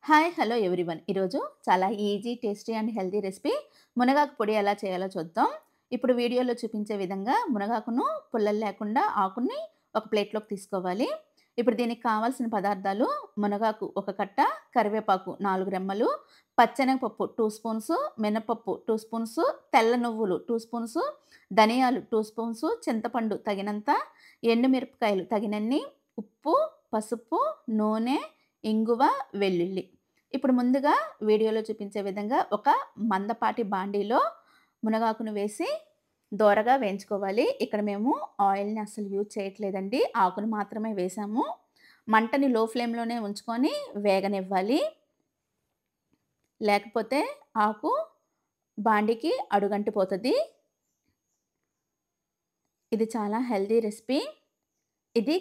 Hi! Hello everyone. ఈరోజు చాలా easy, tasty and healthy recipe మునగాకు పొడి ఎలా చేయాలో చూద్దాం. ఇప్పుడు వీడియోలో చూపించే విధంగా మునగాకును పుల్లలు లేకుండా ఆకుని ఒక ప్లేట్‌లోకి తీసుకోవాలి. ఇప్పుడు దీనికి కావాల్సిన పదార్థాలు మునగాకు ఒక కట్ట, కరివేపాకు 4 రెమ్మలు, పచ్చెనగపప్పు 2 స్పూన్స్, మినపప్పు 2 స్పూన్స్, తెల్ల నువ్వులు 2 స్పూన్స్, ధనియాలు 2 స్పూన్స్, చింతపండు తగినంత, ఎండుమిరపకాయలు తగినన్ని, ఉప్పు, పసుపు, నూనె, ఇంగువ, వెల్లుల్లి. ఇప్పుడు ముందుగా వీడియోలో చూపించే విధంగా ఒక మందపాటి బాండీలో మునగాకును వేసి దోరగా వేయించుకోవాలి. ఇక్కడ మేము ఆయిల్‌ని అస్సలు యూజ్ చేయట్లేదండి. ఆకును మాత్రమే వేసాము. మంటని లో ఫ్లేమ్‌లోనే ఉంచుకొని వేగనివ్వాలి. లేకపోతే ఆకు బాండీకి అడుగంటిపోతది. ఇది చాలా హెల్తీ రెసిపీ. ఇది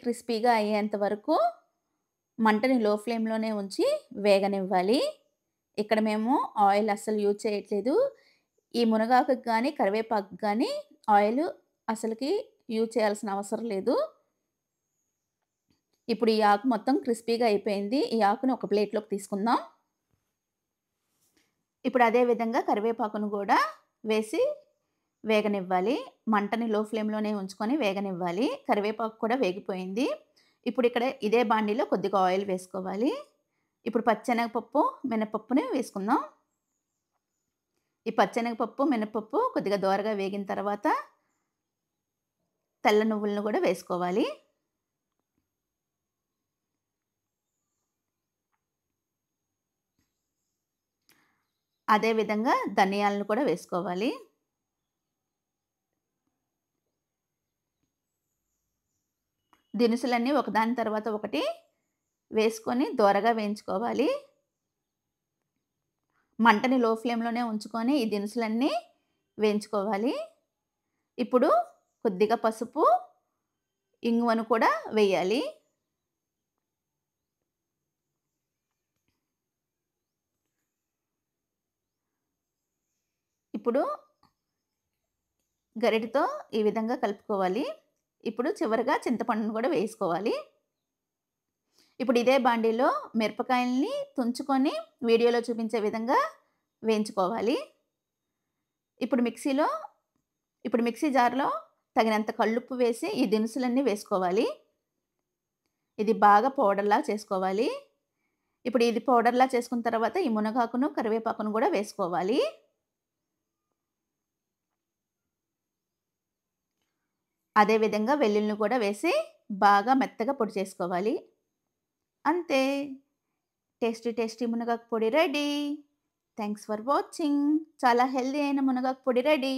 క్రిస్పీగా అయ్యేంత వరకు మంటని లో ఫ్లేమ్‌లోనే ఉంచి వేగనివ్వాలి. ఇక్కడ మేము ఆయిల్ అస్సలు యూజ్ చేయట్లేదు. ఈ మునగాకుకి గానీ, కరివేపాకుకి గానీ ఆయిలు అసలకి యూజ్ చేయాల్సిన అవసరం లేదు. ఇప్పుడు ఈ ఆకు మొత్తం క్రిస్పీగా అయిపోయింది. ఈ ఆకుని ఒక ప్లేట్‌లోకి తీసుకుందాం. ఇప్పుడు అదే విధంగా కరివేపాకును గూడా వేసి వేగనివ్వాలి. మంటని లో ఫ్లేమ్‌లోనే ఉంచుకొని వేగనివ్వాలి. కరివేపాకు కూడా వేగిపోయింది. ఇప్పుడు ఇక్కడ ఇదే బాండీలో కొద్దిగా ఆయిల్ వేసుకోవాలి. ఇప్పుడు పచ్చెనగపప్పు, మినపప్పుని వేసుకుందాం. ఈ పచ్చెనగపప్పు, మినపప్పు కొద్దిగా దోరగా వేగిన తర్వాత తెల్ల నువ్వులను గూడా వేసుకోవాలి. అదే విధంగా ధనియాలను కూడా వేసుకోవాలి. దినుసులన్నీ ఒకదాని తర్వాత ఒకటి వేసుకొని దోరగా వేయించుకోవాలి. మంటని లో ఫ్లేమ్‌లోనే ఉంచుకొని ఈ దినుసులన్నీ వేయించుకోవాలి. ఇప్పుడు కొద్దిగా పసుపు, ఇంగువను కూడా వేయాలి. ఇప్పుడు గరిటెతో ఈ విధంగా కలుపుకోవాలి. ఇప్పుడు చివరగా చింతపండును కూడా వేసుకోవాలి. ఇప్పుడు ఇదే బాండీలో మిరపకాయల్ని తుంచుకొని వీడియోలో చూపించే విధంగా వేయించుకోవాలి. ఇప్పుడు మిక్సీ జార్‌లో తగినంత కల్లుప్పు వేసి ఈ దినుసులన్నీ వేసుకోవాలి. ఇది బాగా పౌడర్‌లా చేసుకోవాలి. ఇప్పుడు ఇది పౌడర్‌లా చేసుకున్న తర్వాత ఈ మునగాకును, కరివేపాకును గూడా వేసుకోవాలి. అదే విధంగా వెల్లుల్లిని కూడా వేసి బాగా మెత్తగా పొడి చేసుకోవాలి. అంతే. టేస్టీ మునగాకు పొడి రెడీ. Thanks for watching. చాలా హెల్తీ అయిన మునగాకు పొడి రెడీ.